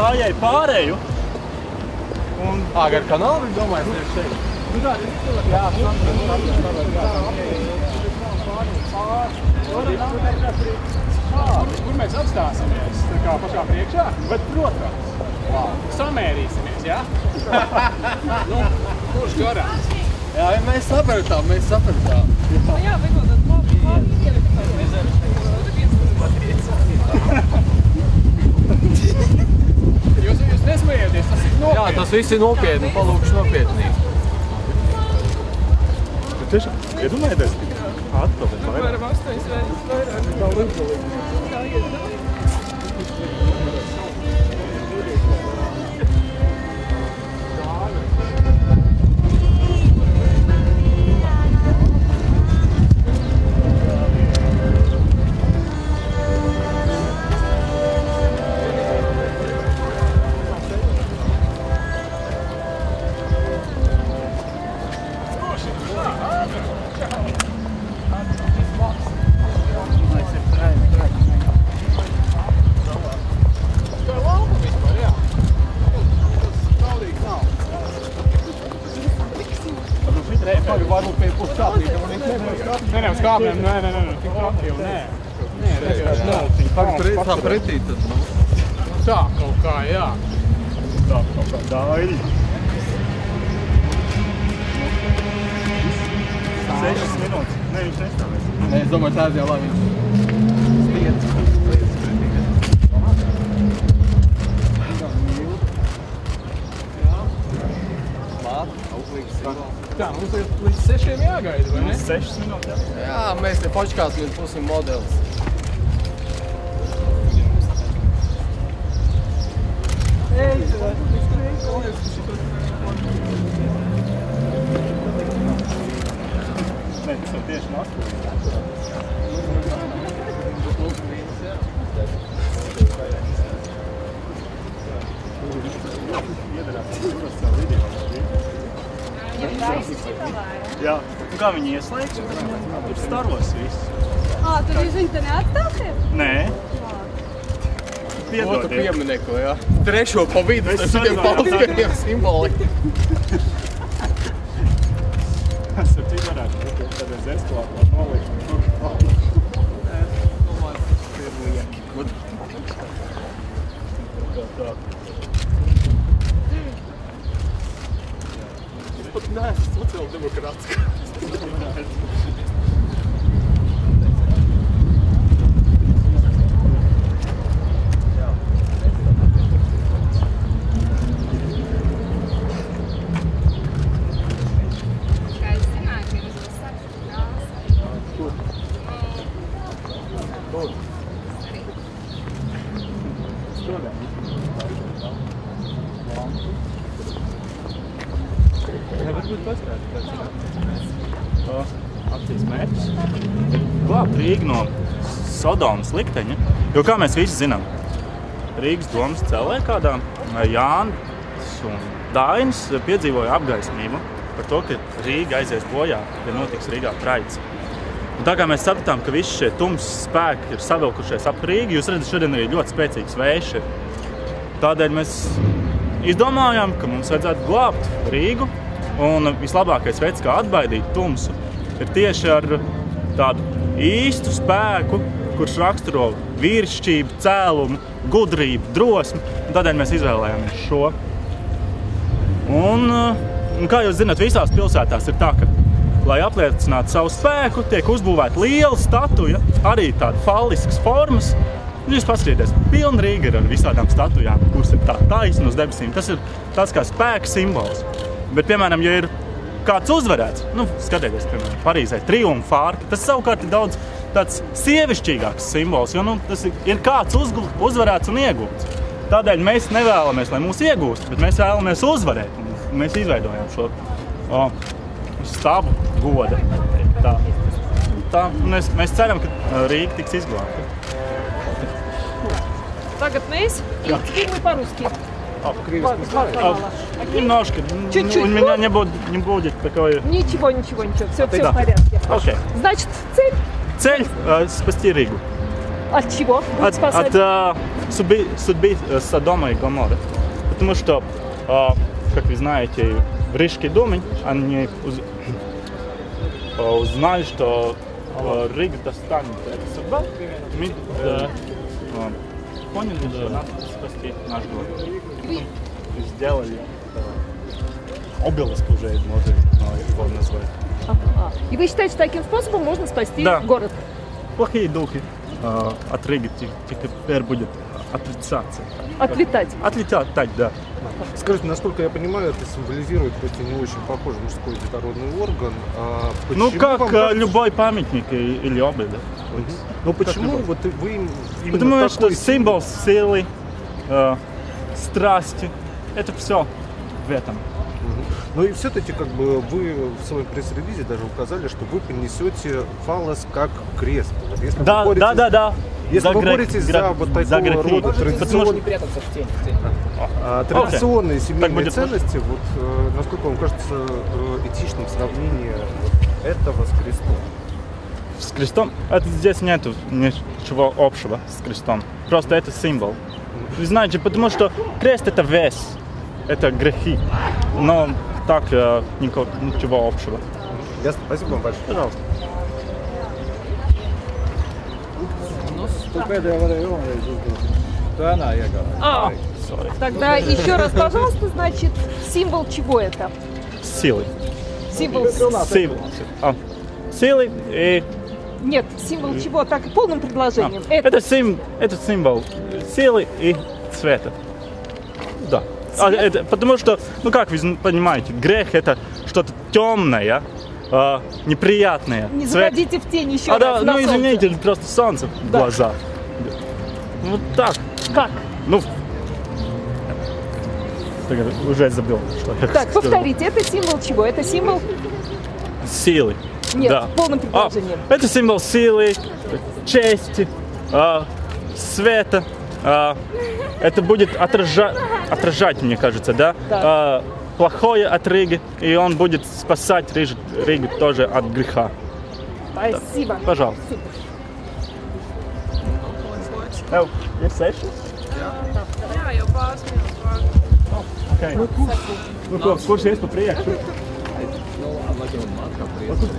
gājēju pārēju. Gar kanālu, viņš domāju, tieši šeit. Kur mēs atstāsimies? Tā kā pašā priekšā? Bet, protams. Samērīsimies, jā? Nu, kurš garās? Jā, mēs sapratām. Jā, vajag labi Jūs nesmējieties, tas ir nopietni. Jā, tas viss ir nopietni, palūkšu nopietnīgi. Bet tiešām, iedomājieties, atpildēt vairāk. Varam 8 reizes vairāk. Tā iet. Uz kāpnēm, nē, tik traki jau nē. Tā pretī tad, nu. Tā kaut kā, jā. Tā kaut kā daļa. 6 minūtes. Nē, viņš nestāvēs. Nē, es domāju, tās jau labi viņš stiedz. Tā, mums līdz 6 jāgaida, vai ne? 6 minūtes, jā. Jā, mēs te počkās līdz būsim modelis. Nē, tas ir tieši maskuli. Jā, un kā viņi ieslēgs, tur staros viss. Tad jūs viņu te neatstāsiet? Nē. Otru pieminieku, jā. Trešo pa vidu, tas šitiem palskariem simboliem. Tas ir cik varētu, tad es esklātu nolikt. Pat neesmu sociāldemokrāts. Varbūt pastrādāt. Akcijas mērķis. Glābt Rīgu no Sodomas likteņa. Jo kā mēs visi zinām, Rīgas domas celēkādā Jānis un Dainis piedzīvoja apgaismību par to, ka Rīga aizies bojā, ja notiks Rīgā traids. Un tā kā mēs sapratām, ka visi šie tumsi spēki ir savilkušies ap Rīgu, jūs redzat, šodien arī ļoti spēcīgs vējš ir. Tādēļ mēs izdomājām, ka mums vajadzētu glābt Rīgu. Un vislabākais veids, kā atbaidīt tumsu, ir tieši ar tādu īstu spēku, kurš raksturo vīrišķību, cēlumu, gudrību, drosmi. Un tādēļ mēs izvēlējāmies šo. Un kā jūs zināt, visās pilsētās ir tā, ka, lai apliecinātu savu spēku, tiek uzbūvēta liela statuja, arī tāda falliskas formas. Jūs paskatieties, pilna Rīga ir ar visādām statujām, kuras ir tā taisna uz debesīm. Tas ir tāds kā spēka simbols. Bet, piemēram, ja ir kāds uzvarēts, skatieties, piemēram, Parīzē triumfa arka, tas savukārt ir daudz tāds sievišķīgāks simbols, jo tas ir kāds uzvarēts un iegūts. Tādēļ mēs nevēlamies, lai mūs iegūst, bet mēs vēlamies uzvarēt. Un mēs izveidojām šo stabu goda. Tā, mēs ceram, ka Rīga tiks izglābta. Tagad mēs фильмы по-русски. Немножко. Чуть-чуть. У меня не будет такое... Ничего. Все в порядке. Окей. Значит, цель? Цель спасти Ригу. От чего? От судьбы Содома и Гоморры. Потому что, как вы знаете, в Рижской думе они узнали, что Рига достанет эту судьбу. Мы поняли, что надо спасти наш город. Сделали обелиск уже, можно его назвать. И вы считаете, что таким способом можно спасти город? Плохие духи от Риги теперь будет отрицаться. Отлетать? Отлетать, да. Скажите, насколько я понимаю, это символизирует, хоть и не очень похожий мужской детородный орган. Ну, как любой памятник или обед. Но почему вот вы именно Потому что символ силы, страсти, это все в этом. Ну и все-таки как бы вы в своем пресс-релизе даже указали, что вы принесете фаллос как крест. Если Да. Если вы боретесь за вот такого рода традиционные семейные ценности, вот насколько вам кажется этичным сравнение этого с крестом? С крестом? Здесь нету ничего общего с крестом. Просто это символ. Вы знаете, потому что крест это вес, это грехи. Но так ничего общего. Ясно. Спасибо вам большое. Пожалуйста. Тогда еще раз, пожалуйста, значит, символ чего это? Силы. Символ Силы и... Нет, символ чего? Так, полным предложением. Это символ силы и цвета. Да. Потому что, как вы понимаете, грех это что-то темное, неприятное. Не заходите в тень еще раз. Да, извините, просто солнце в глаза. Вот так. Как? Уже забыл, что я Так, повторите, это символ чего? Это символ силы. Нет, да. полным предложением. Это символ силы, чести, света. Это будет отражать, мне кажется, да? Плохое от Риги, и он будет спасать Ригу тоже от греха. Спасибо. Так, пожалуйста. Oh, your session? Jā, jau pāris minūtes vārdu. Okay. Nu, ko, kurš ies pa priekšu? Kur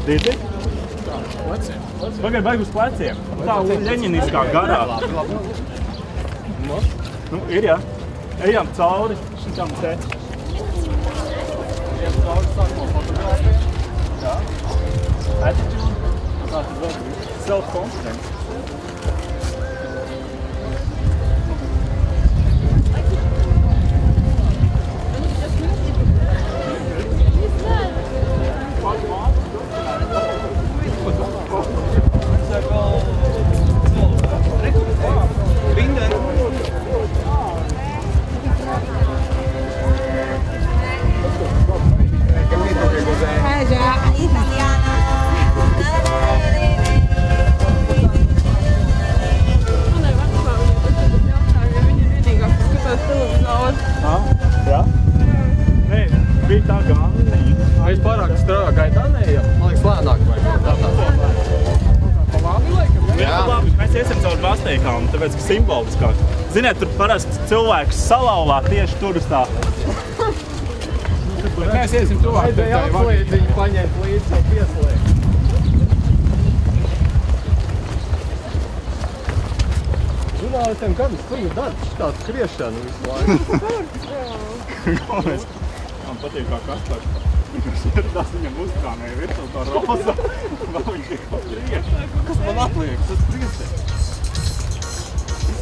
Dīti? Pagaid, baigi uz pleciem. Tā leņiniskā garā. Nu, ir, jā. Ejam cauri šitam te. Ejam cauri, sākumā fotogrāfēt. Jā. Attitude. Tā tad vēl self-confidence. Mēs pārāk strāvā gaitā neejam. Man liekas, lēnāk vajag. Mēs iesim caur Bastīkām, tāpēc, ka simboliskāk. Ziniet, tur parasti cilvēks salauzā tieši tur uz tā. Mēs iesim tuvāk. Vajadzēja atslēdziņu paņemt līdzi jau pieslēgt. Žurnālistiem kādas suņu darbs, tāds skriešana visu laiku. Man patīk, kā Kaspars. Viņš ieradās, viņam uzkrānēja virsū to roza. Vēl viņš ir pa priekšu. Kas man atliek? Tas dziesē.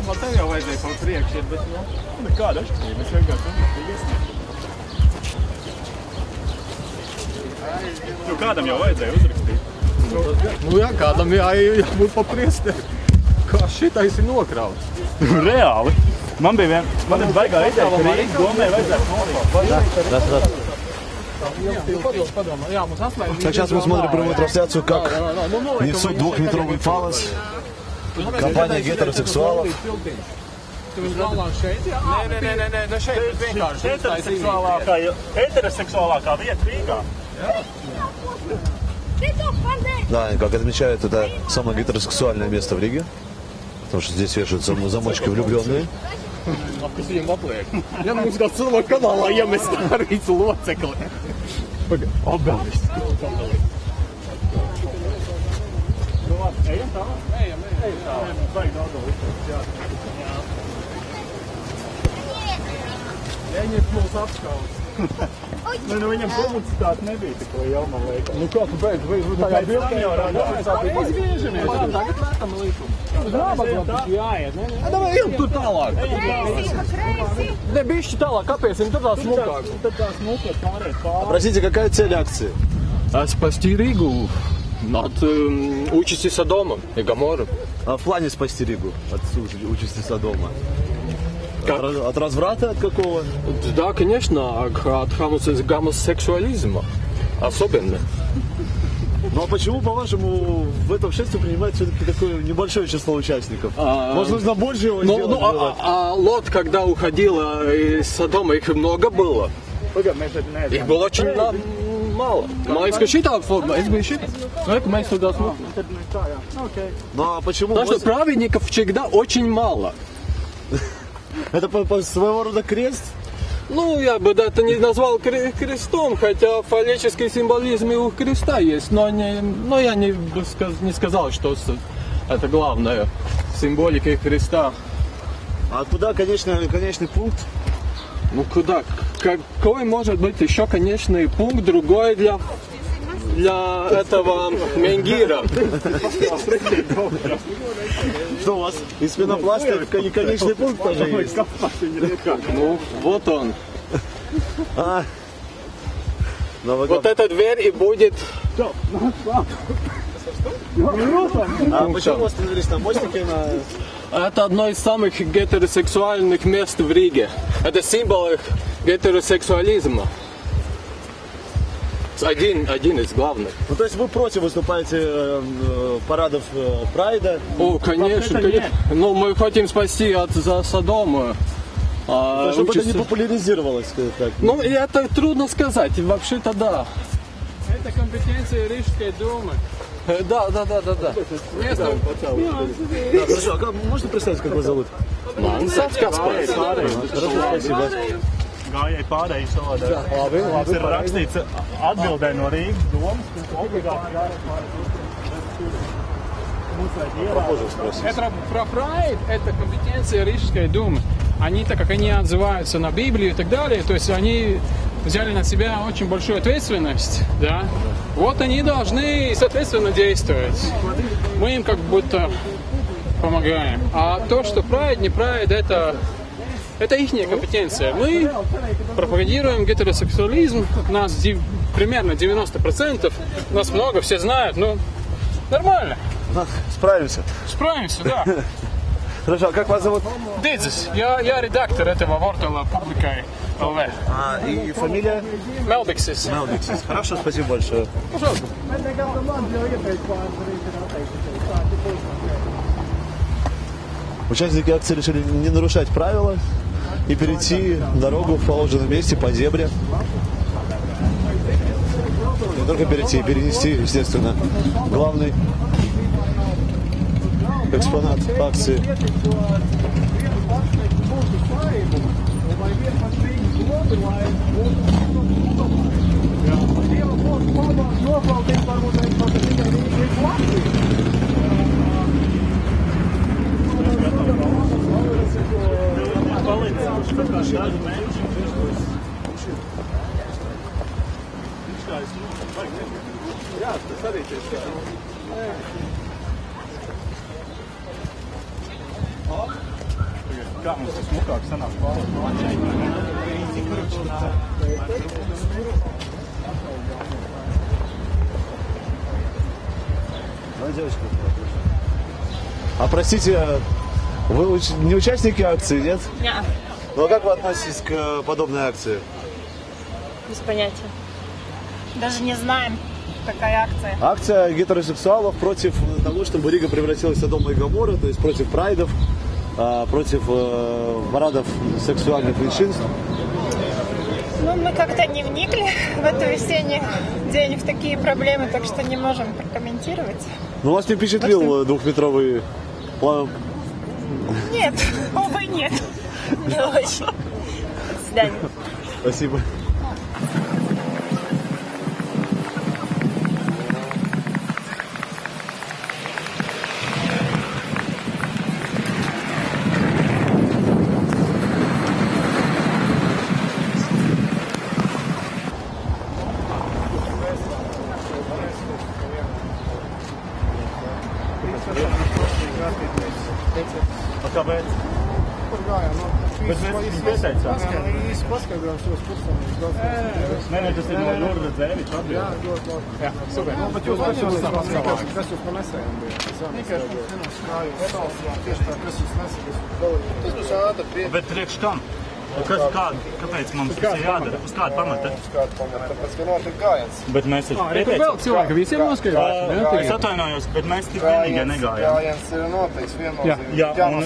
Man tev jau vajadzēja pa priekšu iet, bet nekāda atšķirība. Es vienkārši iesniegšu. Kādam jau vajadzēja uzrakstīt. Nu jā, kādam jābūt pa priesteri. Kā šitais ir nokrauts? Reāli. Man bija baigā ideja, ka Rīgas domē vajadzētu nokļūt. Так, сейчас мы смотрим прямую трансляцию, как несут двухметровый фаллос. Компания гетеросексуалов. Heteroseksuālākā vieta Rīgā. Да, и как отмечают, это самое гетеросексуальное место в Риге. Потому что здесь вешаются замочки влюбленные. Apkusījām apliek. Ja mums kā cilvēku kanālā iemest arī locekli. Obelis. Ejam tālāk? Ejam tālāk. Baigi daudz. Ejam mūs apskaus. Nu, viņam publicitāte nebija tik liela, man liekas. Nu kā tu beidz? Tajā bildē jau rādās. Mēs griežamies. Tagad metam līkumu. Jāiet, ne? Давай ejam tur tālāk. Ne, bišķi tālāk, kāpēc viņam tur tā smukāk? Tad tā smuka pārēt pār. Простите, какая цель акции? Спасти Ригу от участи Содома и Гоморры. А в плане спасти Ригу от участи Содома? Как? От разврата от какого? Да, конечно, от гомосексуализма особенно. Ну а почему, по-вашему, в этом шествии принимает все-таки такое небольшое число участников? Может, нужно больше его сделать? Лот, когда уходила из Содома, их много было. Их было очень мало. Маленькая считала форма, это бы считал. Ну, это мы сюда смотрим. Ну а почему? Потому что праведников всегда очень мало. Это своего рода крест? Ну, я бы это не назвал крестом, хотя фаллический символизм и у креста есть, но я не сказал, что это главная символика креста. А куда конечный пункт? Ну куда? Какой может быть еще конечный пункт другой для этого менгира? Что у вас из пенопласта конечный пункт тоже есть? Ну, вот он. Вот эта дверь и будет... А почему вы остановились на мостике? Это одно из самых гетеросексуальных мест в Риге. Это символ гетеросексуализма. Один из главных. Ну, то есть вы против выступаете парадов Прайда? О, конечно, конечно. Но мы хотим спасти от Содома. Чтобы это не популяризировалось, так. Ну, и это трудно сказать. Вообще-то да. Это компетенция Рижской думы. Да. Место. Да, хорошо, а можно представить, как вас зовут? Хорошо, спасибо. Gājēji pārējai savādāk. Mums ir rakstīts atbildē no Rīgas domas, ka obligāti Это про Прайд, это компетенция Рижской думы. Они, так как они отзываются на Библию и так далее, то есть они взяли на себя очень большую ответственность, да. Вот они должны, соответственно, действовать. Мы им как будто помогаем. А то, что Прайд, не Прайд, это их компетенция. Мы пропагандируем гетеросексуализм. Нас примерно 90%. Нас много, все знают. Ну, нормально. Справимся. Справимся, да. Хорошо, а как вас зовут? Дидзис. Я редактор этого портала Publikai LV. И фамилия? Melbiksis. Melbiksis. Хорошо, спасибо большое. Пожалуйста. Участники акции решили не нарушать правила и перейти дорогу в положенном месте по зебре. Не только перейти, перенести, естественно, главный экспонат акции. Kā mums tas smukāk sanāk pārāk? А простите, вы не участники акции, нет? Нет. Ну а как вы относитесь к подобной акции? Без понятия. Даже не знаем, какая акция. Акция гетеросексуалов против того, чтобы Рига превратилась в Содом и Гоморру, то есть против прайдов, против парадов сексуальных меньшинств. Ну, мы как-то не вникли в этот весенний день в такие проблемы, так что не можем прокомментировать. Ну, вас не впечатлил двухметровый план? Нет, увы, нет. Не очень. До свидания. Спасибо. Kāpēc? Bet mēs viņu pieteicām. Īsti paskaidrojam šos kursus. Nē, tas ir no Jurga Dzēviča atbildēt. Jā, super. Bet jūs paskaidrojat, kas jūs pa nesējām bija? Tieši tā, kas jūs nesējāt? Tas būs ātri. Bet priekš kam? Kāpēc mums tas ir jādara? Uz kādu pamata? Uz kādu pamata, tāpēc, ka notiek gājiens. Bet mēs taču Tur vēl cilvēki visiem noskaidrojāt. Es atvainojos, bet mēs tik vienīgie negājām. Gājiens ir noteikts viennozīmīgi. Jā, un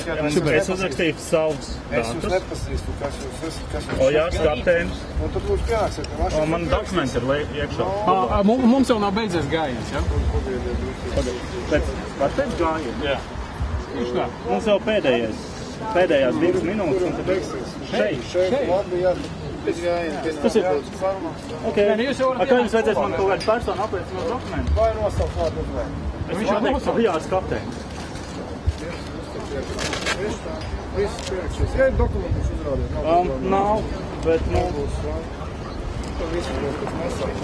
es uzrakstīju savus datus. Es jūs nepazīstu, kas jūs esat. O, jā, kapteinis. Un tad lūdzu pienāksiet, ka mašīna... Man dokumenti ir iekšā. Mums jau nav beidzies gājiens, jā? Pēc gājiens? Jā. Mums jau pēdējās 2 minūtes, un tad šeit. Labi, jā. Tas ir. Ok. A kā jums vajadzēs man kaut kādu personu apliecinātu dokumentu? Vai nosaukt kādu uzvērt? Es jau teiktu, Vijārs kapteinis. Viss priekšs. Ja ir dokumentus uzrādīt? Nav, bet nu... Tad visu pēc nesaukt.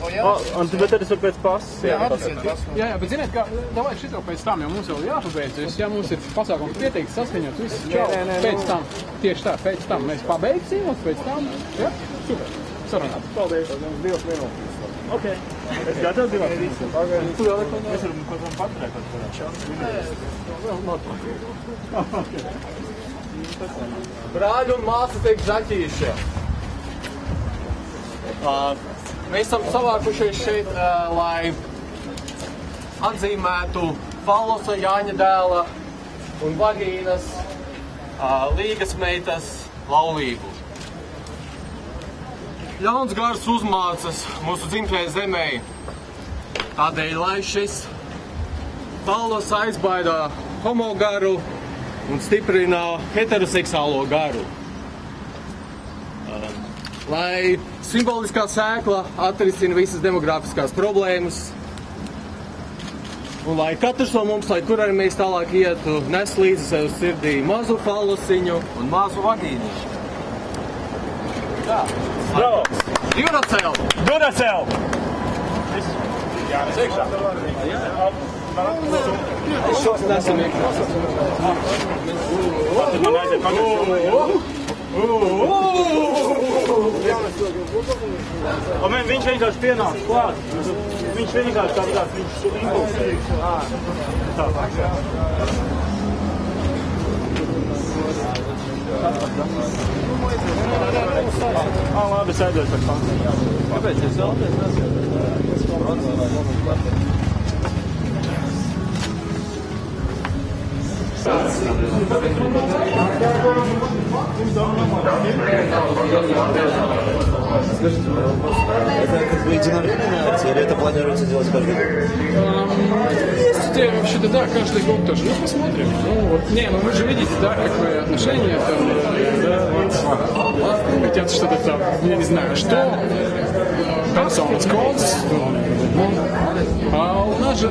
Un bet tad es varu pēc pasas. Jā, bet ziniet, kā, davai šito pēc tam, jo mums vēl jāpabeidzas. Ja mums ir pasākums pieteikts, saskaņots, viss čau, pēc tam, tieši tā, pēc tam mēs pabeigsim, un pēc tam, jā, super, sarunāt. Paldies. 2 minūtes. Ok, es gatavs 2 minūtes. Tu vēl neko es varu kaut kam paturēt, Brāļi un māsas tiek zaķījušie. Mēs esam savākušies šeit, lai atzīmētu Fallosa, Jāņa dēla un Vagīnas līgas meitas laulību. Ļauns gars uzmācas mūsu dzimtajai zemē, tādēļ, lai šis Fallos aizbaida homo garu un stiprina heteroseksuālo garu. Lai simboliskā sēkla atrisina visas demografiskās problēmas, un lai katrs no mums, lai kur arī mēs tālāk ietu, nes līdzi sev sirdī mazu fallosiņu un mazu vagīnu. Tā. Bravo! Duracell! Duracell! Jā, mēs iekšā. Es šos nesam iekšā. Man aiziet pagājuši. Viņš vienkārši pienāca klāt. Viņš vienkārši tāpēc, viņš impulsīgs. Labi, es aizdošu par fantasiju. Kāpēc jūs vēlaties? Это как бы единовременно меняется, или это планируется делать каждый год? Есть идея вообще-то, да, каждый год тоже. Ну, посмотрим. Ну, вот, ну вы же видите, да, какое отношение там, да, хотят что-то там, я не знаю, что, personas codes, а у нас же,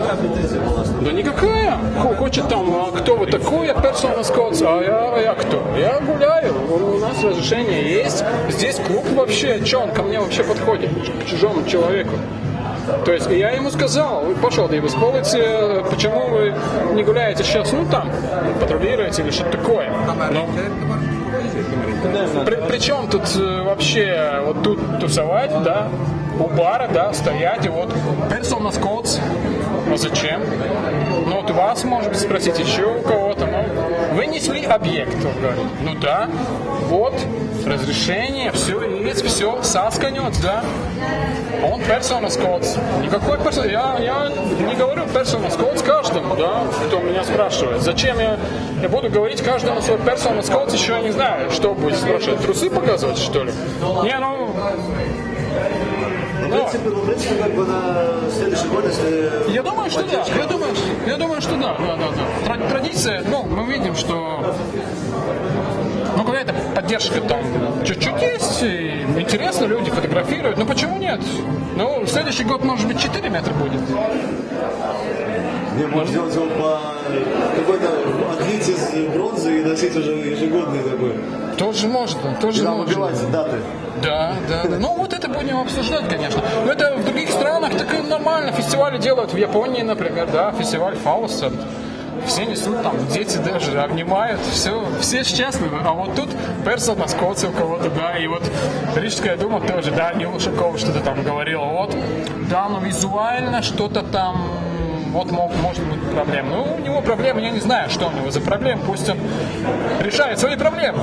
да никакая, хочет там, кто вы такой, personas codes, а я кто? Я гуляю, у нас разрешение есть, здесь клуб вообще, что он ко мне вообще подходит, к чужому человеку. То есть я ему сказал, пошел ты с улицы, почему вы не гуляете сейчас, ну там, патрулируете или что-то такое. Но... Причем тут вообще вот тут тусовать, да, у бара, да, стоять, и вот personas codes, а зачем? Ну вот у вас, может быть, спросить еще у кого-то, ну... вынесли объект. Он говорит, ну да, вот, разрешение, все есть, все, сасканет, да. Он персонас кодс. Никакой персонас. Я не говорю персонас кодс каждому, да, кто меня спрашивает. Зачем я буду говорить каждому свой персонас кодс, еще я не знаю, что будет спрашивать. Трусы показывать, что ли? Не, ну... В принципе, как бы на следующий год, если... Я думаю, что да. Я думаю, что да. Традиция, ну, мы видим, что ну, какая-то поддержка там чуть-чуть есть, и интересно, люди фотографируют. Ну, почему нет? Ну, следующий год, может быть, 4 метра будет. Не, может сделать его по какой-то отлить из бронзы и носить уже ежегодный такой. Тоже можно, тоже там можно. убивать даты. Да. Ну, вот это будем обсуждать, конечно. Но это в других странах так и нормально. Фестивали делают в Японии, например, да, фестиваль фауста. Все несут там, дети даже обнимают, все счастливы. А вот тут персонас кодс у кого-то, да, и вот Рижская дума тоже, да, Нил Ушаков что-то там говорил, вот, да, но визуально что-то там, вот может быть проблема. Ну, у него проблемы, я не знаю, что у него за проблемы, пусть он решает свои проблемы.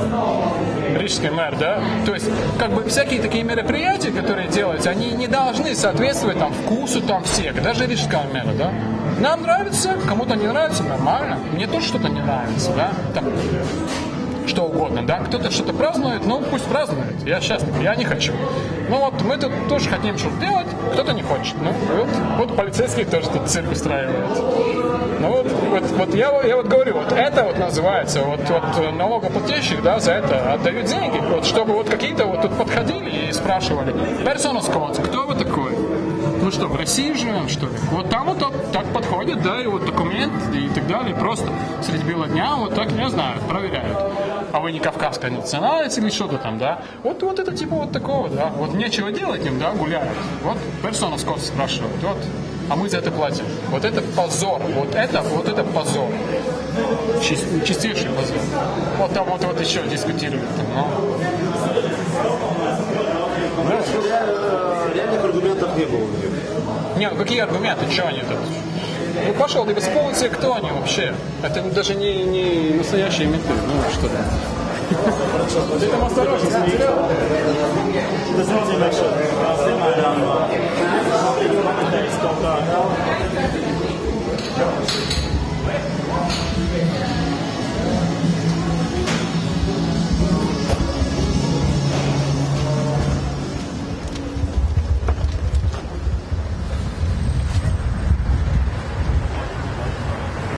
Рижский мэр, да, то есть, как бы, всякие такие мероприятия, которые делаются, они не должны соответствовать там вкусу там всех, даже рижского мэра, да. Нам нравится, кому-то не нравится, нормально. Мне тоже что-то не нравится, да, там, что угодно, да. Кто-то что-то празднует, ну пусть празднует. Я счастлив, я не хочу. Ну вот мы тут тоже хотим что-то делать, кто-то не хочет. Ну вот полицейские тоже тут цирк устраивают. Ну вот я вот говорю, вот это вот называется, вот налогоплательщик, да, за это отдают деньги, вот чтобы вот какие-то вот тут подходили и спрашивали, персонас кодс, кто вы такой? Ну что, в России живем, что ли? Вот там вот так подходят, да, и вот документ и так далее, просто средь бела дня вот так, не знаю, проверяют. А вы не кавказская национальность или что-то там, да? Вот это типа вот такого, да. Вот нечего делать им, да, гуляют. Вот персонас кодс спрашивают, вот. А мы за это платим. Вот это позор. Вот это позор. Чистейший позор. Вот там вот еще дискутируют. Реальных аргументов не было у них. Не, ну какие аргументы? Что они тут? Ну пошел, ты без полиции, кто они вообще? Это даже не настоящие менты. Ну что-то. Ты там осторожно смотрел?